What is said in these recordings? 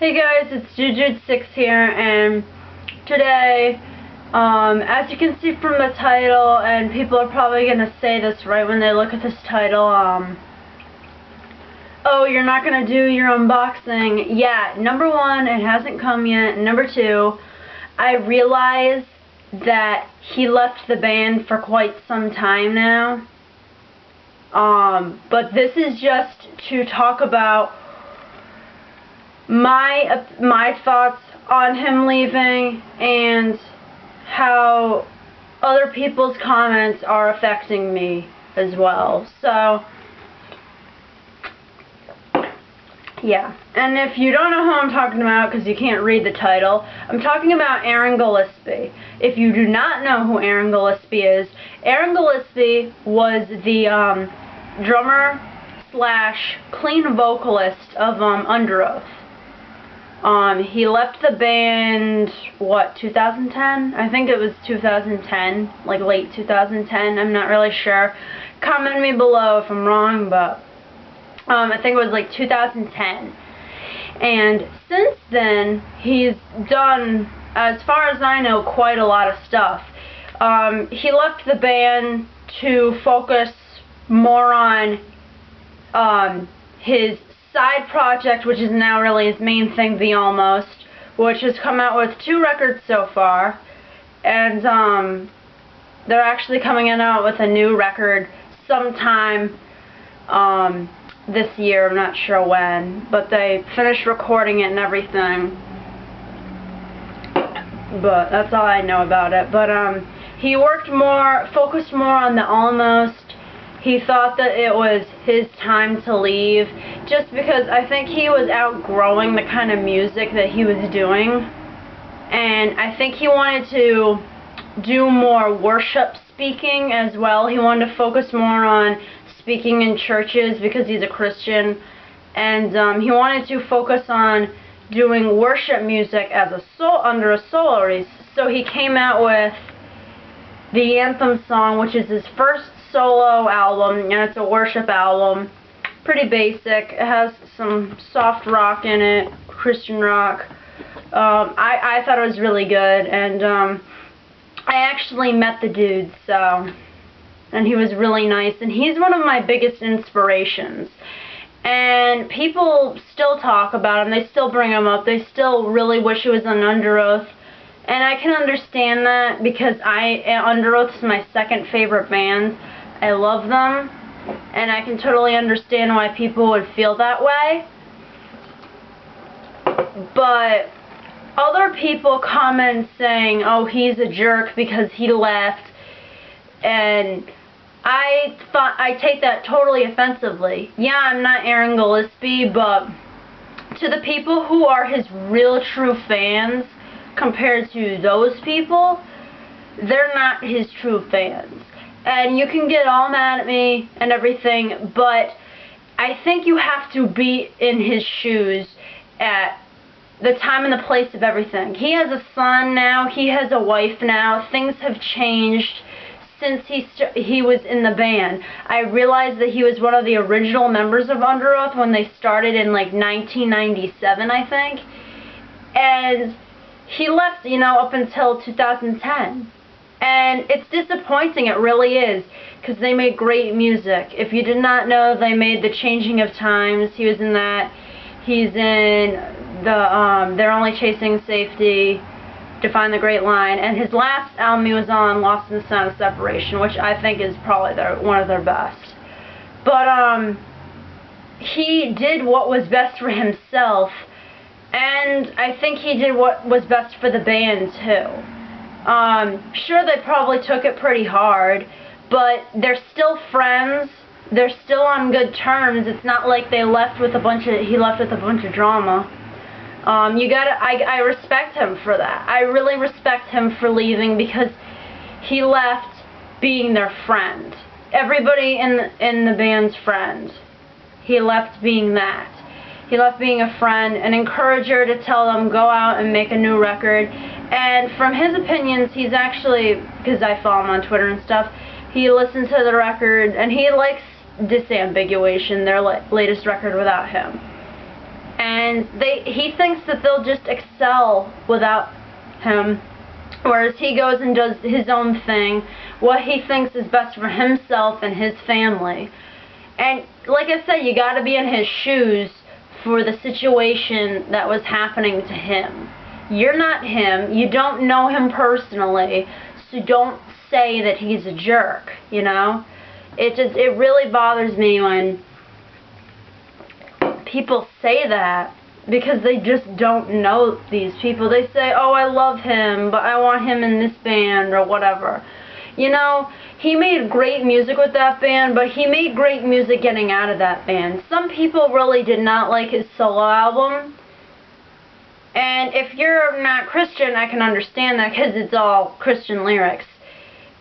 Hey guys, it's Jujude6 here, and today, as you can see from the title, and people are probably going to say this right when they look at this title, oh, you're not going to do your unboxing. Yeah, number one, it hasn't come yet. Number two, I realize that he left the band for quite some time now. But this is just to talk about my thoughts on him leaving and how other people's comments are affecting me as well. So, yeah. And if you don't know who I'm talking about because you can't read the title, I'm talking about Aaron Gillespie. If you do not know who Aaron Gillespie is, Aaron Gillespie was the drummer slash clean vocalist of Underoath. He left the band, what, 2010? I think it was 2010, like late 2010, I'm not really sure. Comment me below if I'm wrong, but I think it was like 2010. And since then, he's done, as far as I know, quite a lot of stuff. He left the band to focus more on his side project, which is now really his main thing, The Almost, which has come out with 2 records so far, and they're actually coming out with a new record sometime this year. I'm not sure when, but they finished recording it and everything, but that's all I know about it. But he focused more on The Almost. He thought that it was his time to leave, just because I think he was outgrowing the kind of music that he was doing, and I think he wanted to do more worship speaking as well. He wanted to focus more on speaking in churches because he's a Christian, and he wanted to focus on doing worship music as under a solo release. So he came out with the Anthem song, which is his first solo album, and it's a worship album. Pretty basic. It has some soft rock in it, Christian rock. I thought it was really good, and I actually met the dude, and he was really nice, and he's one of my biggest inspirations. And people still talk about him, they still bring him up, they still really wish he was on Underoath. And I can understand that, because Underoath is my second favorite band. I love them, and I can totally understand why people would feel that way. But other people comment saying, oh, he's a jerk because he left, and I take that totally offensively. Yeah, I'm not Aaron Gillespie, but to the people who are his real true fans, compared to those people, they're not his true fans. And you can get all mad at me and everything, but I think you have to be in his shoes at the time and the place of everything. He has a son now, he has a wife now, things have changed since he was in the band. I realized that he was one of the original members of Underoath when they started in like 1997, I think. And he left, up until 2010. And it's disappointing, it really is, because they made great music. If you did not know, they made The Changing of Times. He was in that. He's in the They're Only Chasing Safety, Define the Great Line, and his last album he was on, Lost in the Sound of Separation, which I think is probably one of their best. But he did what was best for himself, and I think he did what was best for the band too. Sure, they probably took it pretty hard, but they're still friends. They're still on good terms. It's not like he left with a bunch of drama. I respect him for that. I really respect him for leaving, because he left being their friend. Everybody in the band's friend. He left being that. He left being a friend, an encourager to tell them, go out and make a new record. And from his opinions, he's actually, because I follow him on Twitter and stuff, he listens to the record, and he likes Disambiguation, their latest record without him. And he thinks that they'll just excel without him, whereas he goes and does his own thing, what he thinks is best for himself and his family. And like I said, you got to be in his shoes for the situation that was happening to him. You're not him. You don't know him personally, so don't say that he's a jerk, you know? It really bothers me when people say that, because they just don't know these people. They say, oh, I love him, but I want him in this band or whatever. You know, he made great music with that band, but he made great music getting out of that band. Some people really did not like his solo album. And if you're not Christian, I can understand that, because it's all Christian lyrics.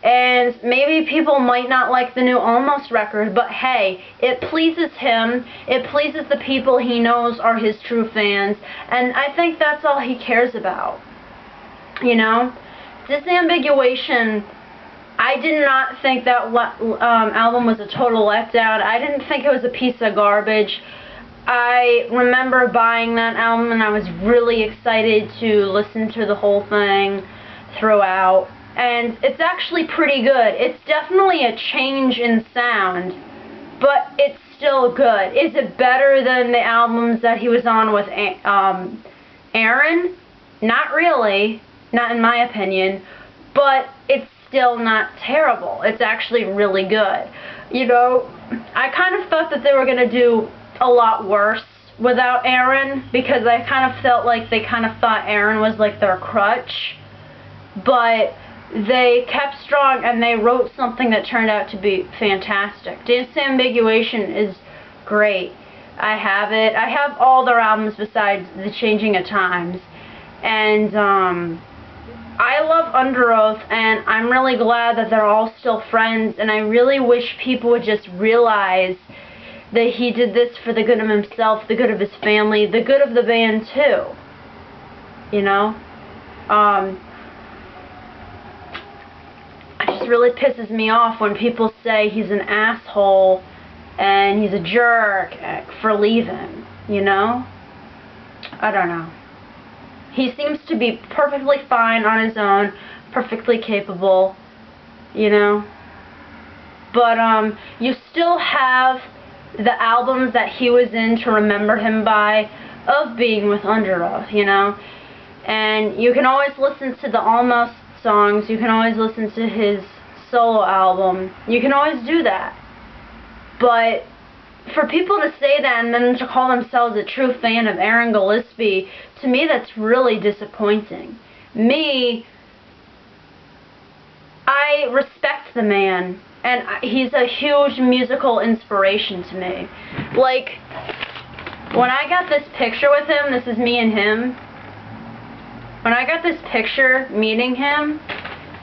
And maybe people might not like the new Almost record, but hey, it pleases him. It pleases the people he knows are his true fans. And I think that's all he cares about. You know? Disambiguation, I did not think that album was a total letdown. I didn't think it was a piece of garbage. I remember buying that album and I was really excited to listen to the whole thing throughout. And it's actually pretty good. It's definitely a change in sound, but it's still good. Is it better than the albums that he was on with Aaron? Not really, not in my opinion, but it's still not terrible. It's actually really good. You know, I kind of thought that they were going to do a lot worse without Aaron, because I kind of felt like they kind of thought Aaron was like their crutch, but they kept strong and they wrote something that turned out to be fantastic. Disambiguation is great. I have it. I have all their albums besides The Changing of Times. And I love Underoath, and I'm really glad that they're all still friends, and I really wish people would just realize that he did this for the good of himself, the good of his family, the good of the band too. You know? It just really pisses me off when people say he's an asshole and he's a jerk for leaving, you know? I don't know. He seems to be perfectly fine on his own, perfectly capable, you know? But you still have the albums that he was in to remember him by of being with Underoath, you know? And you can always listen to the Almost songs, you can always listen to his solo album, you can always do that. But for people to say that and then to call themselves a true fan of Aaron Gillespie, to me that's really disappointing. Me, I respect the man, and he's a huge musical inspiration to me. Like, when I got this picture with him, this is me and him, when I got this picture meeting him,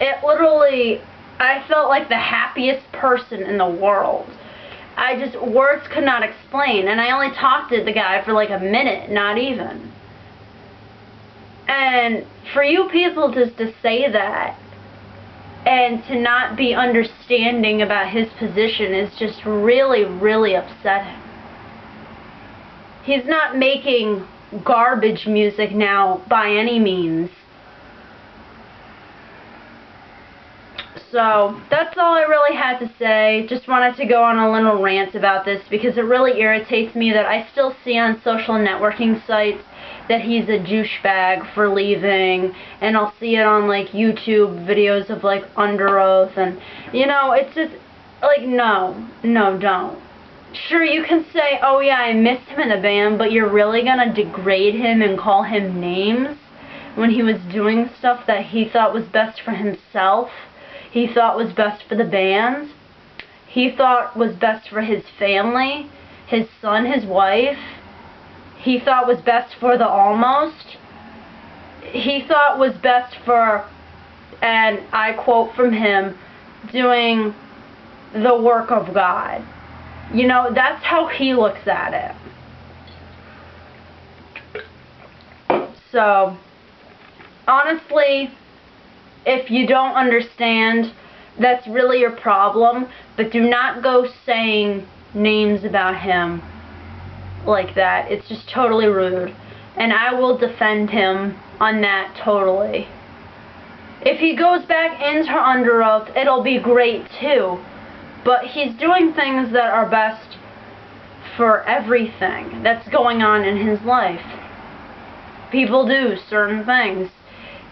it literally, I felt like the happiest person in the world. Words could not explain, and I only talked to the guy for like a minute, not even. And for you people just to say that, and to not be understanding about his position is just really, really upsetting. He's not making garbage music now by any means. So, that's all I really had to say. Just wanted to go on a little rant about this because it really irritates me that I still see on social networking sites that he's a douchebag for leaving, and I'll see it on like YouTube videos of like Underoath, and you know, it's just like, no, don't. Sure, you can say, oh yeah, I missed him in the band, but you're really gonna degrade him and call him names when he was doing stuff that he thought was best for himself? He thought was best for the band. He thought was best for his family, his son, his wife. He thought was best for the Almost. He thought was best for, and I quote from him, doing the work of God. You know, that's how he looks at it. So, honestly, if you don't understand, that's really your problem, but do not go saying names about him like that. It's just totally rude. And I will defend him on that totally. If he goes back into Underoath, it'll be great too. But he's doing things that are best for everything that's going on in his life. People do certain things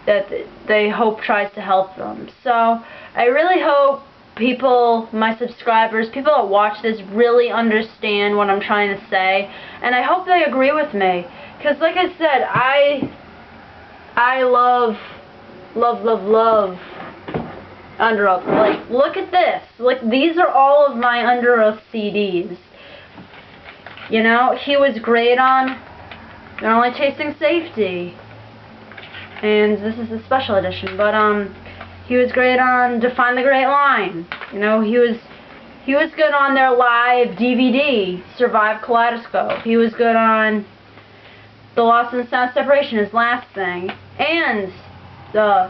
that they hope tries to help them. So I really hope people, my subscribers, people that watch this really understand what I'm trying to say, and I hope they agree with me, because like I said, I love Underoath. Like, look at this. Like, these are all of my Underoath CDs. You know, he was great on They're Only Chasing Safety, and this is a special edition, but he was great on Define the Great Line. You know, he was good on their live DVD, Survive Kaleidoscope. He was good on The Lost and Sound Separation, his last thing, and the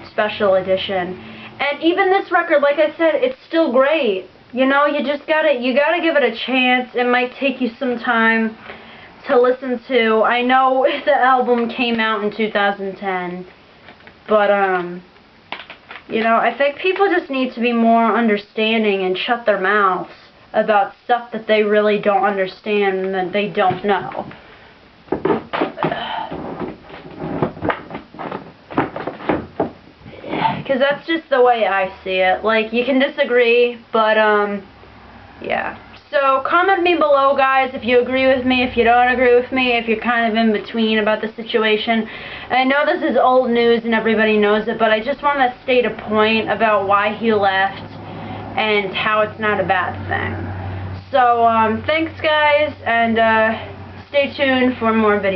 special edition. And even this record, like I said, it's still great. You know, you gotta give it a chance. It might take you some time to listen to. I know the album came out in 2010, but you know, I think people just need to be more understanding and shut their mouths about stuff that they really don't understand and that they don't know. Because that's just the way I see it. Like, you can disagree, but yeah. So comment me below, guys, if you agree with me, if you don't agree with me, if you're kind of in between about the situation. And I know this is old news and everybody knows it, but I just want to state a point about why he left and how it's not a bad thing. So, thanks, guys, and stay tuned for more videos.